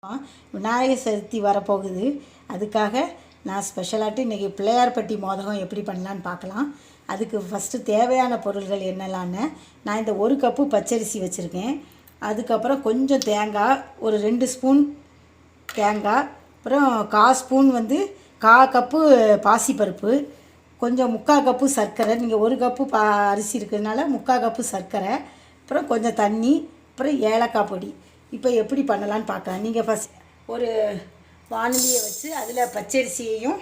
விநாயகர் சதுர்த்தி வரப்போகுது. அதுக்காக நான் ஸ்பெஷலாட்டு இன்றைக்கி பிள்ளையார்பட்டி மோதகம் எப்படி பண்ணலான்னு பார்க்கலாம். அதுக்கு ஃபஸ்ட்டு தேவையான பொருள்கள் என்னெல்லான்னு நான் இந்த 1 கப்பு பச்சரிசி வச்சுருக்கேன். அதுக்கப்புறம் கொஞ்சம் தேங்காய், ஒரு 2 ஸ்பூன் தேங்காய், அப்புறம் 1/4 ஸ்பூன் 1/4 கப்பு பாசிப்பருப்பு, கொஞ்சம் 3/4 கப்பு சர்க்கரை. நீங்கள் 1 கப்பு அரிசி இருக்கிறதுனால 3/4 கப்பு சர்க்கரை, அப்புறம் கொஞ்சம் தண்ணி, அப்புறம் ஏலக்காய் பொடி. இப்போ எப்படி பண்ணலான்னு பார்க்கலாம். நீங்கள் ஃபஸ்ட் ஒரு வானலியை வச்சு அதில் பச்சரிசியையும்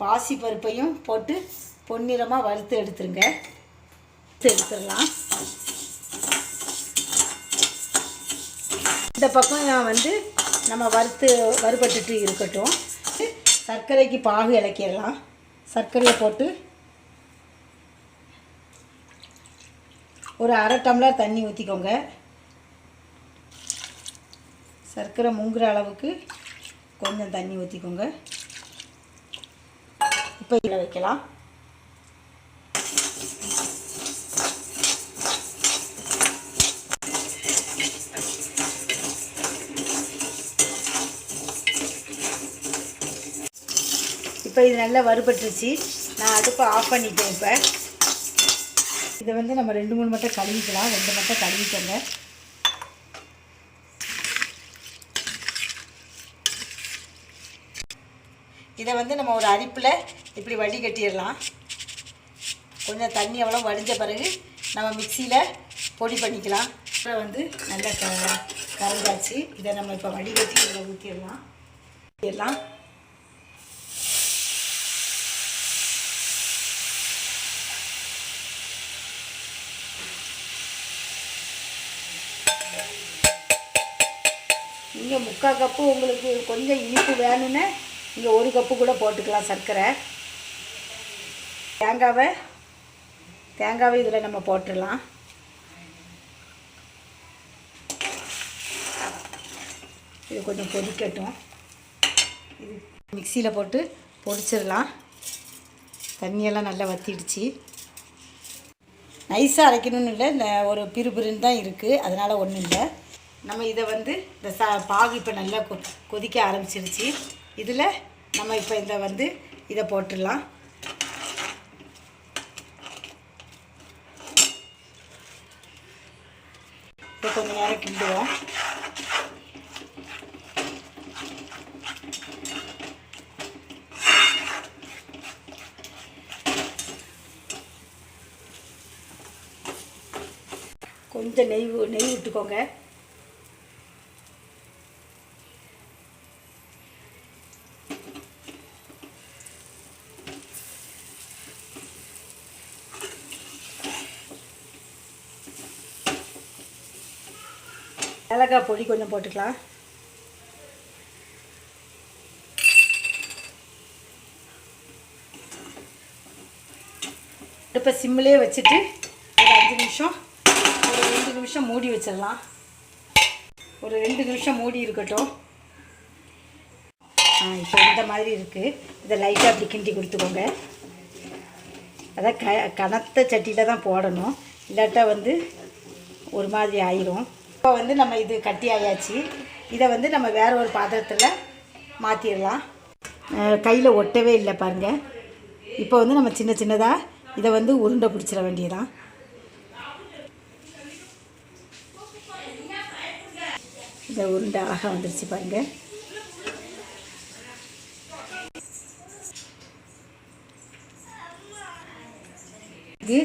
பாசிப்பருப்பையும் போட்டு பொன்னிறமாக வறுத்து எடுத்துடலாம். இந்த பக்கம் நம்ம வறுபட்டுட்டு இருக்கட்டும். சர்க்கரைக்கு பாகு இலக்கிடலாம். சர்க்கரையை போட்டு ஒரு 1/2 டம்ளர் தண்ணி ஊற்றிக்கோங்க. சர்க்கரை முங்குற அளவுக்கு கொஞ்சம் தண்ணி ஊற்றிக்கோங்க. இப்போ இதில் வைக்கலாம். இப்போ இது நல்லா வறுபட்டுருச்சு. நான் அடுப்பை ஆஃப் பண்ணிட்டேன். இப்போ இதை நம்ம 2-3 மட்டும் கழுவிக்கலாம். 2 மட்டும் கழுவிக்கோங்க. இதை நம்ம ஒரு அரிப்பில் இப்படி வடிகட்டிடலாம். கொஞ்சம் தண்ணி அவ்வளோ வடிஞ்ச பிறகு நம்ம மிக்சியில் பொடி பண்ணிக்கலாம். அப்புறம் நல்லா கரைஞ்சாச்சு. இதை நம்ம இப்போ வடிகட்டி இதில் ஊற்றிடலாம். நீங்கள் 3/4 கப்பு உங்களுக்கு கொஞ்சம் இனிப்பு வேணும்னு நீங்கள் 1 கப்பு கூட போட்டுக்கலாம் சர்க்கரை. தேங்காவை இதில் நம்ம போட்டுடலாம். இது கொஞ்சம் கொதிக்கட்டும். இது மிக்சியில் போட்டு பொடிச்சிடலாம். தண்ணியெல்லாம் நல்லா வற்றிடுச்சு. நைஸாக அரைக்கணும்னு இல்லை, இந்த ஒரு பிறுபிறுன்னு தான் இருக்குது, அதனால் ஒன்றும் இல்லை. நம்ம இதை இந்த பாகு இப்போ நல்லா கொதிக்க ஆரம்பிச்சிருச்சு. இதில் நம்ம இப்போ இதை போட்டுடலாம். இப்போ கொஞ்சம் நேரம் கிண்டுவோம். கொஞ்சம் நெய் விட்டுக்கோங்க. ஏலக்காய் பொடி கொஞ்சம் போட்டுக்கலாம். அடுப்பை சிம்மிலே வச்சுட்டு ஒரு 2 நிமிஷம் மூடி வச்சிடலாம். ஒரு 2 நிமிஷம் மூடி இருக்கட்டும். இப்போ இந்த மாதிரி இருக்குது. இதை லைட்டாக அப்படி கிண்டி கொடுத்துக்கோங்க. அதான் கனத்த சட்டியில் தான் போடணும், இல்லாட்டா ஒரு மாதிரி ஆயிரும். இப்போ நம்ம இது கட்டி ஆயாச்சு. இதை நம்ம வேறு ஒரு பாத்திரத்தில் மாற்றிடலாம். கையில் ஒட்டவே இல்லை பாருங்கள். இப்போ நம்ம சின்ன சின்னதாக இதை உருண்டை பிடிச்சிட வேண்டியதான். இந்த உருண்டை அழகாக வந்துருச்சு பாருங்கள். இது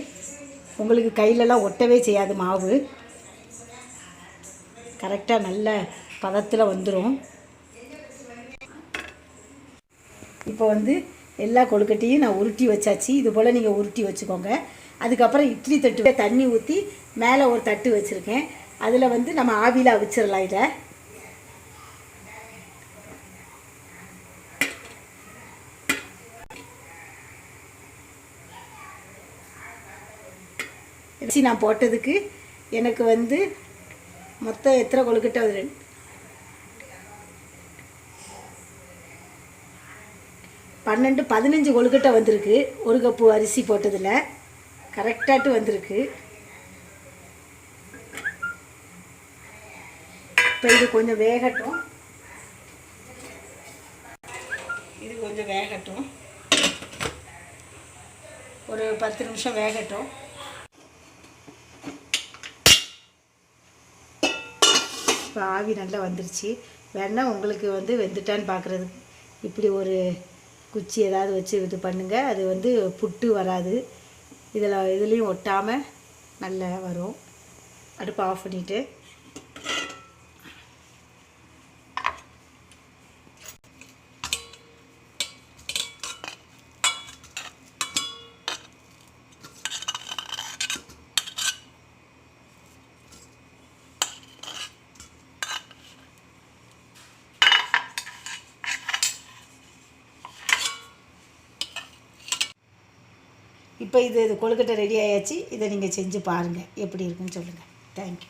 உங்களுக்கு கையிலலாம் ஒட்டவே செய்யாது. மாவு கரெக்டாக நல்ல பதத்தில் வந்துடும். இப்போ எல்லா கொழுக்கட்டையும் நான் உருட்டி வச்சாச்சு. இது போல் நீங்கள் உருட்டி வச்சுக்கோங்க. அதுக்கப்புறம் இட்லி தட்டு தண்ணி ஊற்றி மேலே ஒரு தட்டு வச்சுருக்கேன். அதில் நம்ம ஆவியில் அவிச்சிடலாம். இதை நான் போட்டதுக்கு எனக்கு மொத்தம் எத்தனை கொழுக்கட்டை 12-15 கொழுக்கட்டை வந்திருக்கு. 1 கப்பு அரிசி போட்டதில் கரெக்டாட்டு வந்திருக்கு. இப்போ இது கொஞ்சம் வேகட்டும். கொஞ்சம் வேகட்டும், ஒரு 10 நிமிஷம் வேகட்டும். இப்போ ஆவி நல்லா வந்துருச்சு. வேணால் உங்களுக்கு வந்து வெந்துட்டான்னு பார்க்குறதுக்கு இப்படி ஒரு குச்சி ஏதாவது வச்சு இது பண்ணுங்கள். அது வந்து புட்டு வராது, இதுலேயும் ஒட்டாமல் நல்லா வரும். அடுப்பை ஆஃப் பண்ணிவிட்டு இப்போ இது கொழுக்கட்டை ரெடி ஆயாச்சு. இதை நீங்கள் செஞ்சு பாருங்கள், எப்படி இருக்குன்னு சொல்லுங்கள். தேங்க்யூ.